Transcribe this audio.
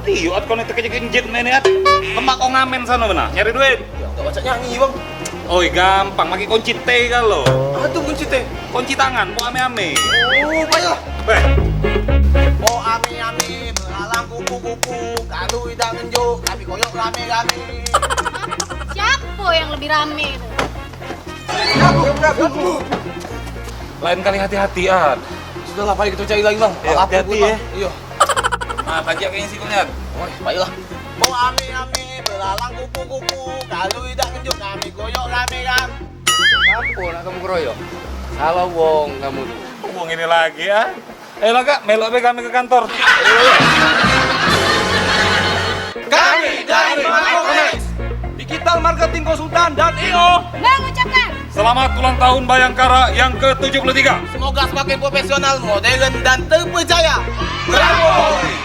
Iya, at kau nih terkejut-kejut nih at. Lemak kau ngamen sana mana? Nyari duit. Gak baca nyanyi bang. Oi gampang, pakai kunci T kan lo. Aduh kunci teh. Kunci tangan, mau ame-ame. Oh baiklah. Beh, Oh ami-ami melalang kupu-kupu, kalau idang ngenjuk kami koyok rame-rame. Siapa yang lebih rame itu? lain kali hati-hati at. Sudah lah, kita cari lagi bang. Iya, hati-hati ya. Iya. Nah, tajak kayaknya sikulnya. Oh, baiklah. Oh ami-ami melalang kupu-kupu, kalau idang ngenjuk kami koyok rame-rame. Sampun nak kamu keroyok. Salah wong kamu tuh. Ngomong ini lagi ya. Lah kak, melok be kami ke kantor. Kami dari Markones, Digital Marketing Konsultan dan IO. Mengucapkan Selamat ulang tahun Bayangkara yang ke-73. Semoga semakin profesional, modern dan terpercaya. Bravo!